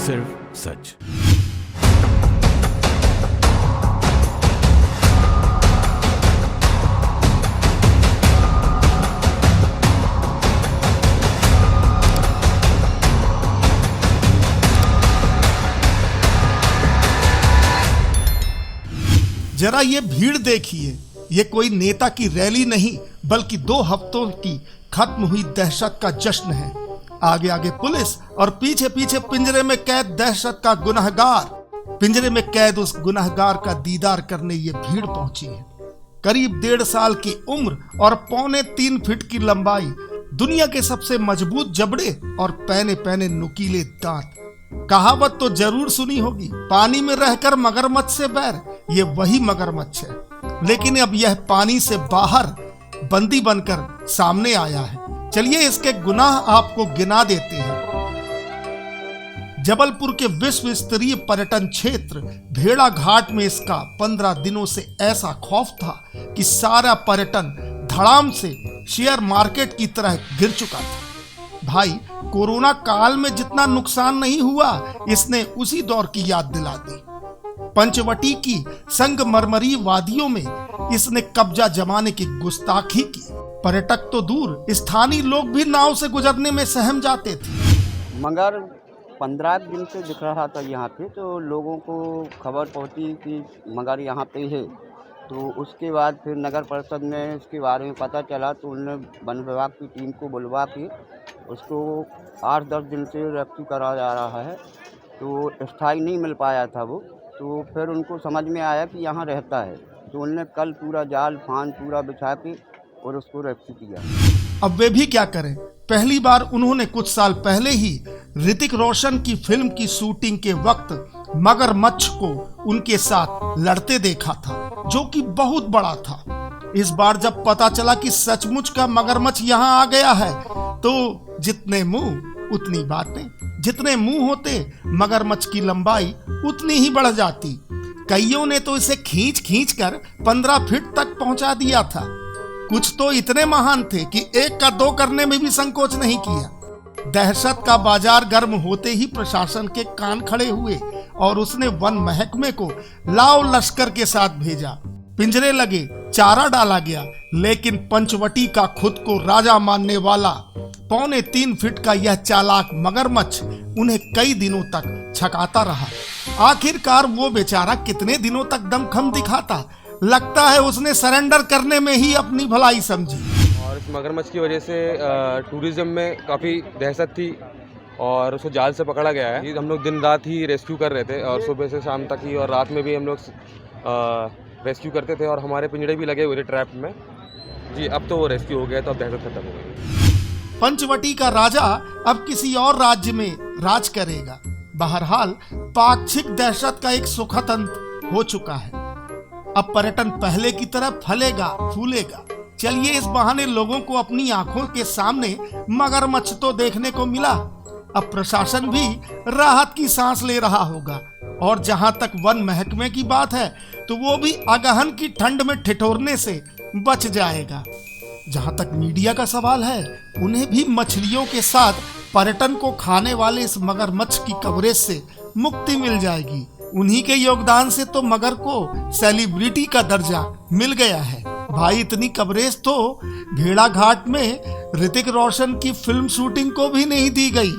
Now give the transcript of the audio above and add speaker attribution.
Speaker 1: सिर्फ सच।
Speaker 2: जरा ये भीड़ देखिए, ये कोई नेता की रैली नहीं बल्कि 2 हफ्तों की खत्म हुई दहशत का जश्न है। आगे आगे पुलिस और पीछे पीछे पिंजरे में कैद दहशत का गुनहगार। पिंजरे में कैद उस गुनहगार का दीदार करने ये भीड़ पहुंची है। करीब 1.5 साल की उम्र और 2.25 फीट की लंबाई, दुनिया के सबसे मजबूत जबड़े और पैने पैने नुकीले दांत। कहावत तो जरूर सुनी होगी, पानी में रहकर मगरमच्छ से बैर। ये वही मगरमच्छ है, लेकिन अब यह पानी से बाहर बंदी बनकर सामने आया है। चलिए इसके गुनाह आपको गिना देते हैं। जबलपुर के विश्व स्तरीय पर्यटन क्षेत्र भेड़ा घाट में इसका 15 दिनों से ऐसा खौफ था कि सारा पर्यटन धड़ाम से शेयर मार्केट की तरह गिर चुका था। भाई, कोरोना काल में जितना नुकसान नहीं हुआ, इसने उसी दौर की याद दिला दी। पंचवटी की संगमरमरी वादियों में इसने कब्जा जमाने की गुस्ताखी की। पर्यटक तो दूर, स्थानीय लोग भी नाव से गुजरने में सहम जाते थे।
Speaker 3: मगर 15 दिन से दिख रहा था यहाँ पे, तो लोगों को खबर पहुँची कि मगर यहाँ पे है। तो उसके बाद फिर नगर परिषद में इसके बारे में पता चला, तो उन्होंने वन विभाग की टीम को बुलवा के उसको 8-10 दिन से रेस्क्यू करा जा रहा है। तो स्थायी नहीं मिल पाया था वो, तो फिर उनको समझ में आया कि यहाँ रहता है, तो उन्होंने कल पूरा जाल फान पूरा बिछा के और उसको रेस्क्यू किया।
Speaker 2: अब वे भी क्या करें, पहली बार उन्होंने कुछ साल पहले ही ऋतिक रोशन की फिल्म की शूटिंग के वक्त मगरमच्छ को उनके साथ लड़ते देखा था, जो कि बहुत बड़ा था। इस बार जब पता चला कि सचमुच का मगरमच्छ यहाँ आ गया है, तो जितने मुंह उतनी बातें। जितने मुंह होते, मगरमच्छ की लंबाई उतनी ही बढ़ जाती। कईयों ने तो इसे खींच खींच कर 15 फीट तक पहुंचा दिया था। कुछ तो इतने महान थे कि 1 का 2 करने में भी संकोच नहीं किया। दहशत का बाजार गर्म होते ही प्रशासन के कान खड़े हुए और उसने वन महकमे को लाव लश्कर के साथ भेजा। पिंजरे लगे, चारा डाला गया, लेकिन पंचवटी का खुद को राजा मानने वाला 2.25 फीट का यह चालाक मगरमच्छ उन्हें कई दिनों तक छकाता रहा। आखिरकार वो बेचारा कितने दिनों तक दमखम दिखाता। लगता है उसने सरेंडर करने में ही अपनी भलाई समझी।
Speaker 4: और इस मगरमच्छ की वजह से टूरिज्म में काफ़ी दहशत थी और उसको जाल से पकड़ा गया है। हम लोग दिन रात ही रेस्क्यू कर रहे थे, और सुबह से शाम तक ही, और रात में भी हम लोग रेस्क्यू करते थे, और हमारे पिंजड़े भी लगे हुए थे ट्रैप में जी। अब तो वो रेस्क्यू हो गया, तो अब दहशत खत्म हो गई।
Speaker 2: पंचवटी का राजा अब किसी और राज्य में राज करेगा। बहरहाल पाक्षिक दहशत का एक सुखद अंत हो चुका है। अब पर्यटन पहले की तरह फलेगा फूलेगा। चलिए इस बहाने लोगों को अपनी आंखों के सामने मगरमच्छ तो देखने को मिला। अब प्रशासन भी राहत की सांस ले रहा होगा, और जहां तक वन महकमे की बात है, तो वो भी अगहन की ठंड में ठिठुरने से बच जाएगा। जहां तक मीडिया का सवाल है, उन्हें भी मछलियों के साथ पर्यटन को खाने वाले इस मगरमच्छ की कवरेज से मुक्ति मिल जाएगी। उन्हीं के योगदान से तो मगर को सेलिब्रिटी का दर्जा मिल गया है। भाई, इतनी कवरेज तो भेड़ा घाट में ऋतिक रोशन की फिल्म शूटिंग को भी नहीं दी गई।